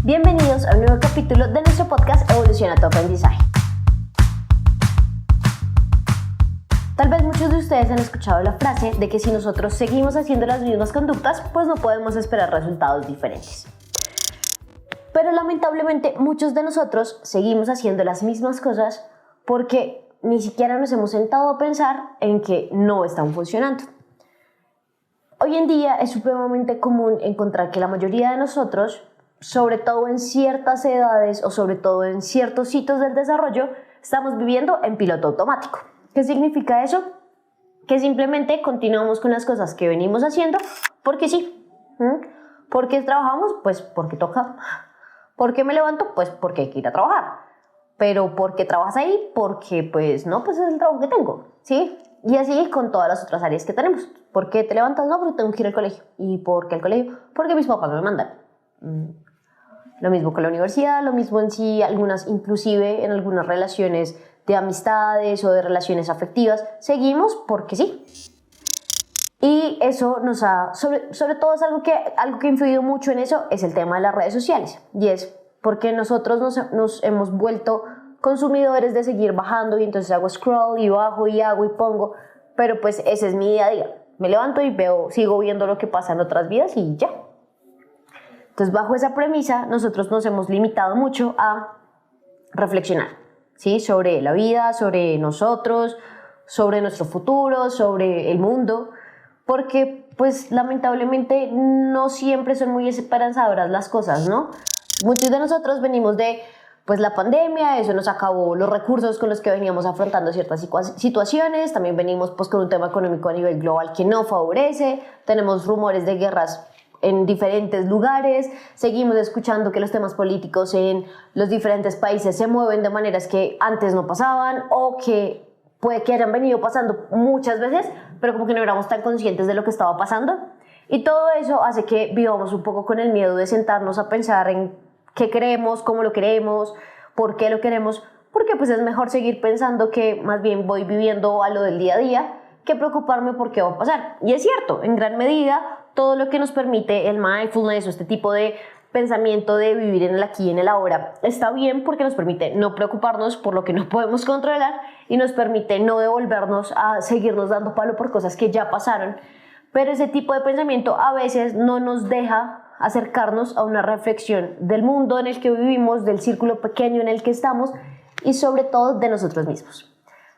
Bienvenidos a un nuevo capítulo de nuestro podcast Evoluciona tu aprendizaje. Tal vez muchos de ustedes han escuchado la frase de que si nosotros seguimos haciendo las mismas conductas, pues no podemos esperar resultados diferentes. Pero lamentablemente muchos de nosotros seguimos haciendo las mismas cosas porque ni siquiera nos hemos sentado a pensar en que no están funcionando. Hoy en día es supremamente común encontrar que la mayoría de nosotros, sobre todo en ciertas edades o sobre todo en ciertos hitos del desarrollo, estamos viviendo en piloto automático. ¿Qué significa eso? Que simplemente continuamos con las cosas que venimos haciendo porque sí. ¿Por qué trabajamos? Pues porque toca. ¿Por qué me levanto? Pues porque hay que ir a trabajar. ¿Pero por qué trabajas ahí? Porque pues es el trabajo que tengo, ¿sí? Y así con todas las otras áreas que tenemos. ¿Por qué te levantas? No, porque tengo que ir al colegio. ¿Y por qué al colegio? Porque mis papás me mandan. Lo mismo con la universidad, lo mismo en sí, inclusive en algunas relaciones de amistades o de relaciones afectivas, seguimos porque sí. Y eso nos ha, sobre todo es algo que ha influido mucho en eso, es el tema de las redes sociales. Y es porque nosotros nos hemos vuelto consumidores de seguir bajando y entonces hago scroll y bajo y hago y pongo, pero pues ese es mi día a día. Me levanto y sigo viendo lo que pasa en otras vidas y ya. Entonces, bajo esa premisa, nosotros nos hemos limitado mucho a reflexionar, ¿sí? Sobre la vida, sobre nosotros, sobre nuestro futuro, sobre el mundo, porque, pues, lamentablemente no siempre son muy esperanzadoras las cosas, ¿no? Muchos de nosotros venimos de, pues, la pandemia, eso nos acabó los recursos con los que veníamos afrontando ciertas situaciones, también venimos, pues, con un tema económico a nivel global que no favorece, tenemos rumores de guerras en diferentes lugares, seguimos escuchando que los temas políticos en los diferentes países se mueven de maneras que antes no pasaban o que puede que hayan venido pasando muchas veces, pero como que no éramos tan conscientes de lo que estaba pasando. Y todo eso hace que vivamos un poco con el miedo de sentarnos a pensar en qué queremos, cómo lo queremos, por qué lo queremos, porque pues es mejor seguir pensando que más bien voy viviendo a lo del día a día que preocuparme por qué va a pasar. Y es cierto, en gran medida, todo lo que nos permite el mindfulness o este tipo de pensamiento de vivir en el aquí y en el ahora está bien porque nos permite no preocuparnos por lo que no podemos controlar y nos permite no devolvernos a seguirnos dando palo por cosas que ya pasaron. Pero ese tipo de pensamiento a veces no nos deja acercarnos a una reflexión del mundo en el que vivimos, del círculo pequeño en el que estamos y sobre todo de nosotros mismos.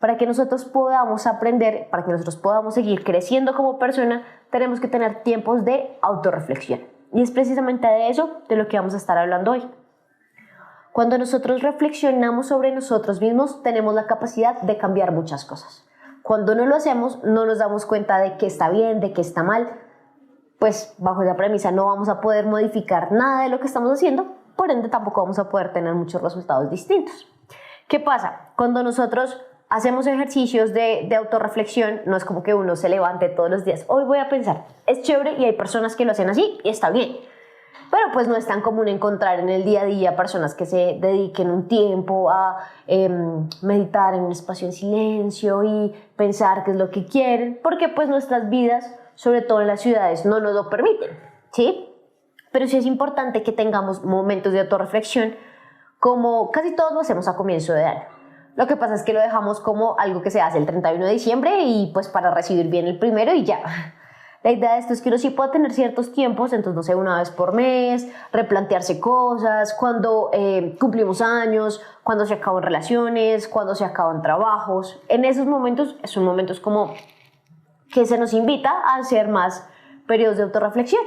Para que nosotros podamos aprender, para que nosotros podamos seguir creciendo como persona, tenemos que tener tiempos de autorreflexión. Y es precisamente de eso de lo que vamos a estar hablando hoy. Cuando nosotros reflexionamos sobre nosotros mismos, tenemos la capacidad de cambiar muchas cosas. Cuando no lo hacemos, no nos damos cuenta de qué está bien, de qué está mal. Pues bajo esa premisa no vamos a poder modificar nada de lo que estamos haciendo, por ende tampoco vamos a poder tener muchos resultados distintos. ¿Qué pasa? Cuando nosotros hacemos ejercicios de autorreflexión, no es como que uno se levante todos los días, hoy voy a pensar, es chévere y hay personas que lo hacen así y está bien, pero pues no es tan común encontrar en el día a día personas que se dediquen un tiempo a meditar en un espacio en silencio y pensar qué es lo que quieren, porque pues nuestras vidas, sobre todo en las ciudades, no nos lo permiten, ¿sí? Pero sí es importante que tengamos momentos de autorreflexión, como casi todos lo hacemos a comienzo de año. Lo que pasa es que lo dejamos como algo que se hace el 31 de diciembre y pues para recibir bien el primero y ya. La idea de esto es que uno sí pueda tener ciertos tiempos, entonces no sé, una vez por mes, replantearse cosas, cuando cumplimos años, cuando se acaban relaciones, cuando se acaban trabajos. En esos momentos son momentos como que se nos invita a hacer más periodos de autorreflexión.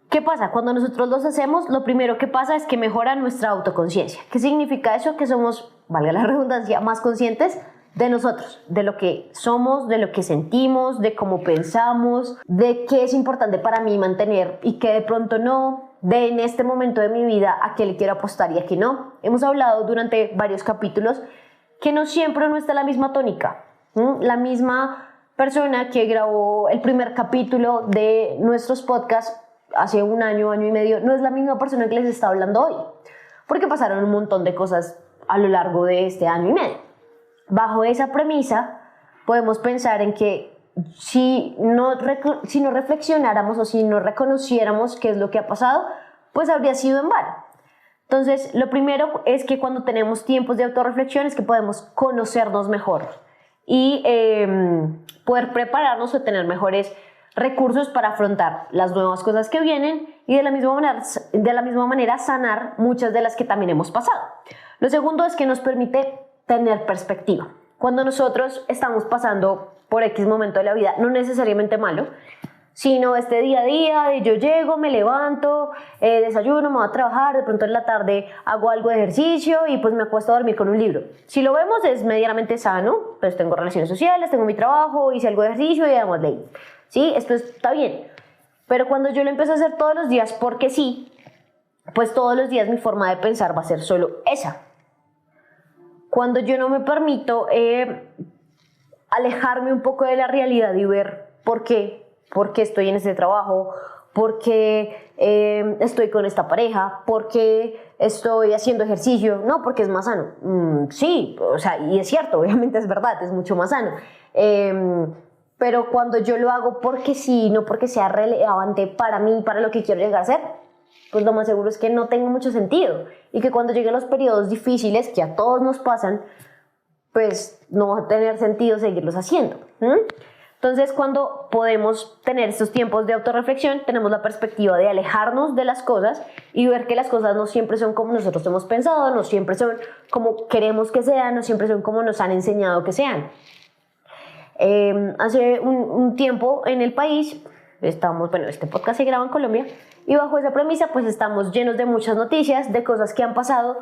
¿Qué pasa? Cuando nosotros los hacemos, lo primero que pasa es que mejora nuestra autoconciencia. ¿Qué significa eso? Que somos, valga la redundancia, más conscientes de nosotros, de lo que somos, de lo que sentimos, de cómo pensamos, de qué es importante para mí mantener y qué de pronto no, de en este momento de mi vida a qué le quiero apostar y a qué no. Hemos hablado durante varios capítulos que no siempre no está la misma tónica, la misma persona que grabó el primer capítulo de nuestros podcasts hace un año, año y medio, no es la misma persona que les está hablando hoy, porque pasaron un montón de cosas a lo largo de este año y medio. Bajo esa premisa, podemos pensar en que si no reflexionáramos o si no reconociéramos qué es lo que ha pasado, pues habría sido en vano. Entonces, lo primero es que cuando tenemos tiempos de autorreflexión es que podemos conocernos mejor y poder prepararnos o tener mejores recursos para afrontar las nuevas cosas que vienen y de la misma manera sanar muchas de las que también hemos pasado. Lo segundo es que nos permite tener perspectiva. Cuando nosotros estamos pasando por X momento de la vida, no necesariamente malo, sino este día a día de yo llego, me levanto, desayuno, me voy a trabajar, de pronto en la tarde hago algo de ejercicio y pues me acuesto a dormir con un libro. Si lo vemos es medianamente sano, pues tengo relaciones sociales, tengo mi trabajo, hice algo de ejercicio y además leí. ¿Sí? Esto está bien. Pero cuando yo lo empiezo a hacer todos los días porque sí, pues todos los días mi forma de pensar va a ser solo esa. Cuando yo no me permito alejarme un poco de la realidad y ver por qué estoy en este trabajo, por qué estoy con esta pareja, por qué estoy haciendo ejercicio, no, porque es más sano. Sí, o sea, y es cierto, obviamente es verdad, es mucho más sano. Pero cuando yo lo hago porque sí, no porque sea relevante para mí, para lo que quiero llegar a ser, pues lo más seguro es que no tenga mucho sentido. Y que cuando lleguen los periodos difíciles, que a todos nos pasan, pues no va a tener sentido seguirlos haciendo. Entonces, cuando podemos tener estos tiempos de autorreflexión, tenemos la perspectiva de alejarnos de las cosas y ver que las cosas no siempre son como nosotros hemos pensado, no siempre son como queremos que sean, no siempre son como nos han enseñado que sean. Hace un tiempo en el país, este podcast se graba en Colombia, y bajo esa premisa pues estamos llenos de muchas noticias, de cosas que han pasado,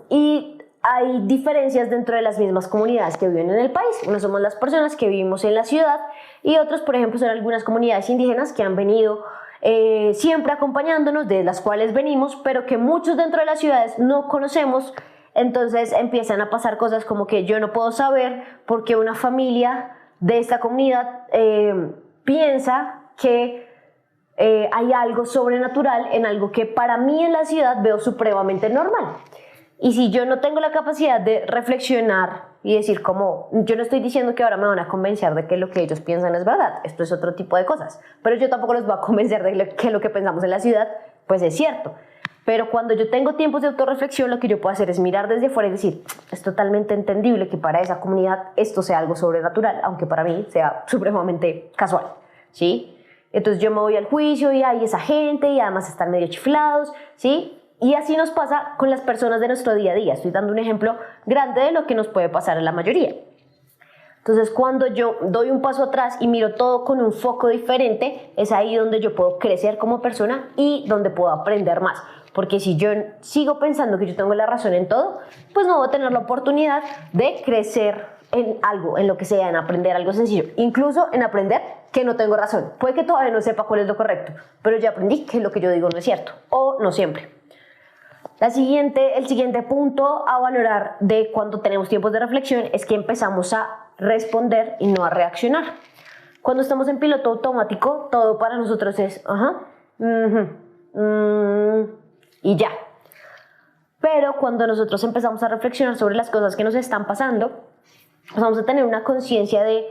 y hay diferencias dentro de las mismas comunidades que viven en el país. Unos somos las personas que vivimos en la ciudad y otros, por ejemplo, son algunas comunidades indígenas que han venido siempre acompañándonos, de las cuales venimos, pero que muchos dentro de las ciudades no conocemos. Entonces empiezan a pasar cosas como que yo no puedo saber por qué una familia de esta comunidad piensa que hay algo sobrenatural en algo que para mí en la ciudad veo supremamente normal. Y si yo no tengo la capacidad de reflexionar y decir como, yo no estoy diciendo que ahora me van a convencer de que lo que ellos piensan es verdad, esto es otro tipo de cosas, pero yo tampoco les voy a convencer de que lo que pensamos en la ciudad pues es cierto. Pero cuando yo tengo tiempos de autorreflexión, lo que yo puedo hacer es mirar desde fuera y decir, es totalmente entendible que para esa comunidad esto sea algo sobrenatural, aunque para mí sea supremamente casual, ¿sí? Entonces yo me voy al juicio y hay esa gente y además están medio chiflados, ¿sí? Y así nos pasa con las personas de nuestro día a día. Estoy dando un ejemplo grande de lo que nos puede pasar a la mayoría. Entonces, cuando yo doy un paso atrás y miro todo con un foco diferente, es ahí donde yo puedo crecer como persona y donde puedo aprender más. Porque si yo sigo pensando que yo tengo la razón en todo, pues no voy a tener la oportunidad de crecer en algo, en lo que sea, en aprender algo sencillo. Incluso en aprender que no tengo razón. Puede que todavía no sepa cuál es lo correcto, pero ya aprendí que lo que yo digo no es cierto, o no siempre. El siguiente punto a valorar de cuando tenemos tiempos de reflexión es que empezamos a responder y no a reaccionar. Cuando estamos en piloto automático, todo para nosotros es y ya. Pero cuando nosotros empezamos a reflexionar sobre las cosas que nos están pasando, pues vamos a tener una conciencia de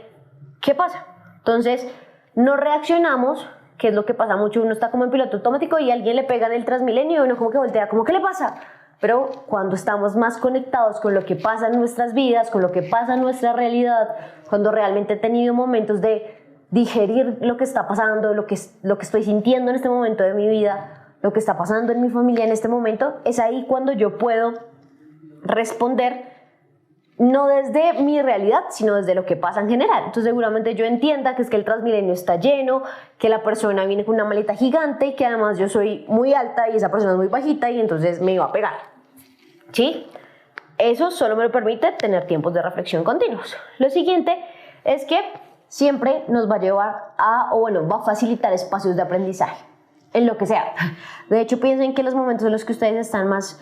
qué pasa. Entonces, no reaccionamos, que es lo que pasa mucho. Uno está como en piloto automático y a alguien le pega en el Transmilenio y uno como que voltea, como ¿qué le pasa? Pero cuando estamos más conectados con lo que pasa en nuestras vidas, con lo que pasa en nuestra realidad, cuando realmente he tenido momentos de digerir lo que está pasando, lo que estoy sintiendo en este momento de mi vida, lo que está pasando en mi familia en este momento, es ahí cuando yo puedo responder no desde mi realidad, sino desde lo que pasa en general. Entonces seguramente yo entienda que es que el Transmilenio está lleno, que la persona viene con una maleta gigante y que además yo soy muy alta y esa persona es muy bajita y entonces me iba a pegar, ¿sí? Eso solo me lo permite tener tiempos de reflexión continuos. Lo siguiente es que siempre nos va a llevar va a facilitar espacios de aprendizaje, en lo que sea. De hecho, piensen que los momentos en los que ustedes están más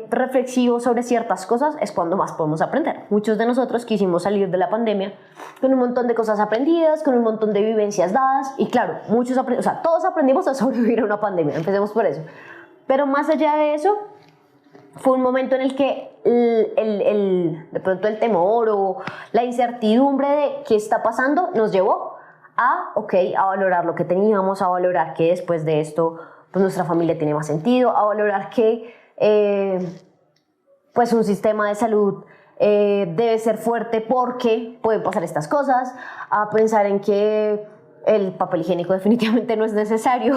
reflexivos sobre ciertas cosas es cuando más podemos aprender. Muchos de nosotros quisimos salir de la pandemia con un montón de cosas aprendidas, con un montón de vivencias dadas y claro, todos aprendimos a sobrevivir a una pandemia, empecemos por eso. Pero más allá de eso, fue un momento en el que de pronto el temor o la incertidumbre de qué está pasando nos llevó a valorar lo que teníamos, a valorar que después de esto pues nuestra familia tiene más sentido, a valorar que pues un sistema de salud debe ser fuerte porque pueden pasar estas cosas, a pensar en que el papel higiénico definitivamente no es necesario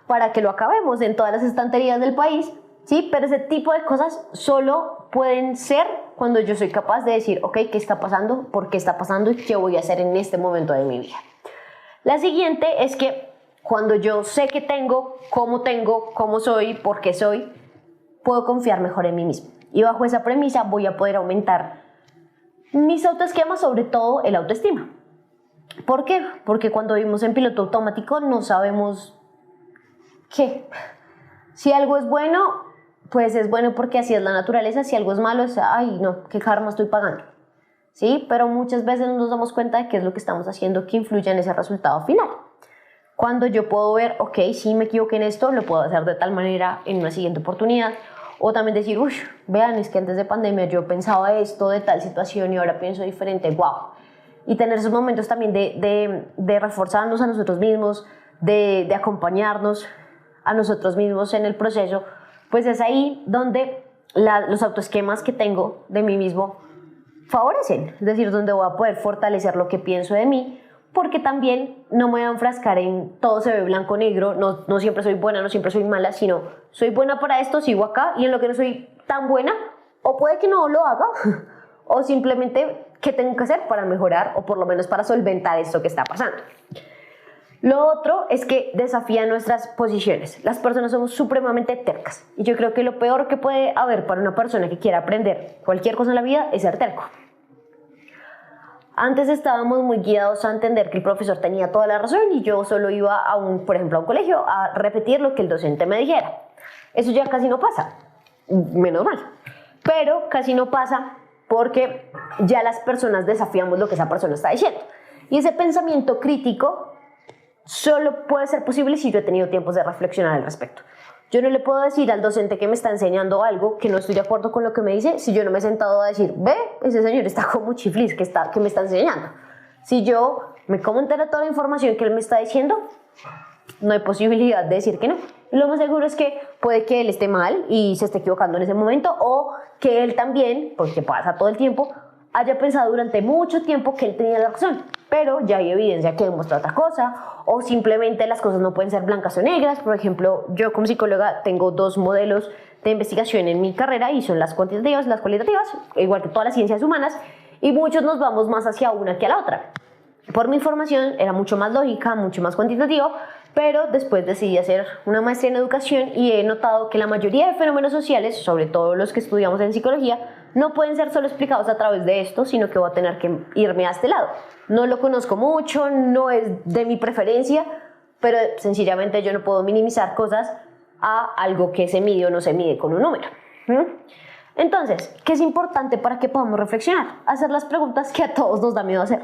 para que lo acabemos en todas las estanterías del país, ¿sí? Pero ese tipo de cosas solo pueden ser cuando yo soy capaz de decir, ok, ¿qué está pasando? ¿Por qué está pasando? ¿Y qué voy a hacer en este momento de mi vida? La siguiente es que cuando yo sé qué tengo, cómo soy, por qué soy, puedo confiar mejor en mí mismo. Y bajo esa premisa voy a poder aumentar mis autoesquemas, sobre todo el autoestima. ¿Por qué? Porque cuando vivimos en piloto automático no sabemos qué. Si algo es bueno, pues es bueno porque así es la naturaleza. Si algo es malo, es, ay no, qué karma estoy pagando. ¿Sí? Pero muchas veces no nos damos cuenta de qué es lo que estamos haciendo que influye en ese resultado final. Cuando yo puedo ver, ok, sí me equivoqué en esto, lo puedo hacer de tal manera en una siguiente oportunidad. O también decir, uy, vean, es que antes de pandemia yo pensaba esto de tal situación y ahora pienso diferente, wow. Y tener esos momentos también de reforzarnos a nosotros mismos, de acompañarnos a nosotros mismos en el proceso, pues es ahí donde los autoesquemas que tengo de mí mismo favorecen. Es decir, donde voy a poder fortalecer lo que pienso de mí, porque también no me voy a enfrascar en todo se ve blanco o negro, no siempre soy buena, no siempre soy mala, sino soy buena para esto, sigo acá, y en lo que no soy tan buena, o puede que no lo haga, o simplemente qué tengo que hacer para mejorar, o por lo menos para solventar esto que está pasando. Lo otro es que desafía nuestras posiciones. Las personas somos supremamente tercas, y yo creo que lo peor que puede haber para una persona que quiera aprender cualquier cosa en la vida es ser terco. Antes estábamos muy guiados a entender que el profesor tenía toda la razón y yo solo iba por ejemplo, a un colegio a repetir lo que el docente me dijera. Eso ya casi no pasa, menos mal. Pero casi no pasa porque ya las personas desafiamos lo que esa persona está diciendo. Y ese pensamiento crítico solo puede ser posible si yo he tenido tiempos de reflexionar al respecto. Yo no le puedo decir al docente que me está enseñando algo que no estoy de acuerdo con lo que me dice si yo no me he sentado a decir, ve, ese señor está como chiflis que me está enseñando. Si yo me como entera toda la información que él me está diciendo, no hay posibilidad de decir que no. Y lo más seguro es que puede que él esté mal y se esté equivocando en ese momento, o que él también, porque pasa todo el tiempo, haya pensado durante mucho tiempo que él tenía la razón, pero ya hay evidencia que demuestra otra cosa, o simplemente las cosas no pueden ser blancas o negras. Por ejemplo, yo como psicóloga tengo dos modelos de investigación en mi carrera y son las cuantitativas y las cualitativas, igual que todas las ciencias humanas, y muchos nos vamos más hacia una que a la otra. Por mi formación era mucho más lógica, mucho más cuantitativa, pero después decidí hacer una maestría en educación y he notado que la mayoría de fenómenos sociales, sobre todo los que estudiamos en psicología, no pueden ser solo explicados a través de esto, sino que voy a tener que irme a este lado. No lo conozco mucho, no es de mi preferencia, pero sencillamente yo no puedo minimizar cosas a algo que se mide o no se mide con un número. Entonces, ¿qué es importante para que podamos reflexionar? Hacer las preguntas que a todos nos da miedo hacer.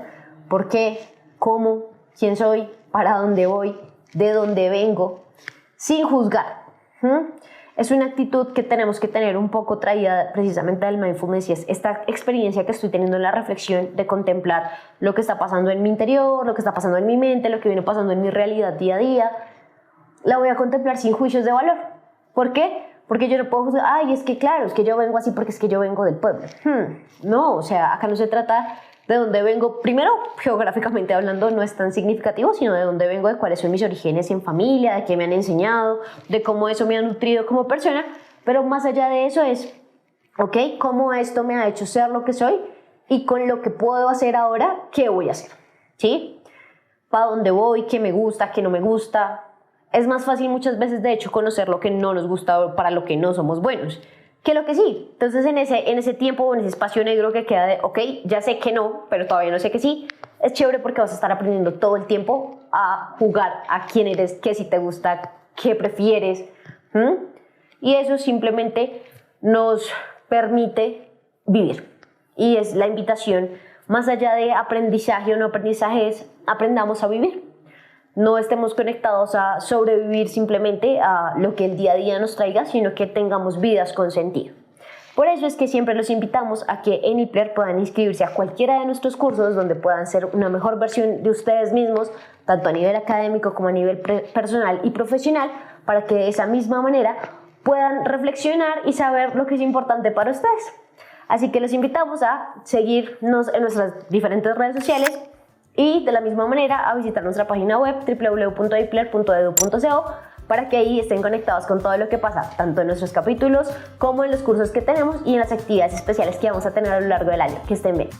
¿Por qué? ¿Cómo? ¿Quién soy? ¿Para dónde voy? ¿De dónde vengo? Sin juzgar. Es una actitud que tenemos que tener un poco traída precisamente del mindfulness, y es esta experiencia que estoy teniendo en la reflexión de contemplar lo que está pasando en mi interior, lo que está pasando en mi mente, lo que viene pasando en mi realidad día a día. La voy a contemplar sin juicios de valor. ¿Por qué? Porque yo no puedo juzgar, ay, es que claro, es que yo vengo así porque es que yo vengo del pueblo. No, o sea, acá no se trata de dónde vengo. Primero, geográficamente hablando, no es tan significativo, sino de dónde vengo, de cuáles son mis orígenes en familia, de qué me han enseñado, de cómo eso me ha nutrido como persona. Pero más allá de eso es, ok, cómo esto me ha hecho ser lo que soy, y con lo que puedo hacer ahora, ¿qué voy a hacer? ¿Sí? ¿Para dónde voy? ¿Qué me gusta? ¿Qué no me gusta? Es más fácil muchas veces, de hecho, conocer lo que no nos gusta o para lo que no somos buenos, que lo que sí. Entonces en ese tiempo, en ese espacio negro que queda de, ok, ya sé que no, pero todavía no sé que sí, es chévere porque vas a estar aprendiendo todo el tiempo a jugar a quién eres, qué sí te gusta, qué prefieres. Y eso simplemente nos permite vivir. Y es la invitación, más allá de aprendizaje o no aprendizaje, es aprendamos a vivir. No estemos conectados a sobrevivir simplemente a lo que el día a día nos traiga, sino que tengamos vidas con sentido. Por eso es que siempre los invitamos a que en IPLER puedan inscribirse a cualquiera de nuestros cursos donde puedan ser una mejor versión de ustedes mismos, tanto a nivel académico como a nivel personal y profesional, para que de esa misma manera puedan reflexionar y saber lo que es importante para ustedes. Así que los invitamos a seguirnos en nuestras diferentes redes sociales y de la misma manera a visitar nuestra página web www.ipler.edu.co para que ahí estén conectados con todo lo que pasa, tanto en nuestros capítulos como en los cursos que tenemos y en las actividades especiales que vamos a tener a lo largo del año. Que estén bien.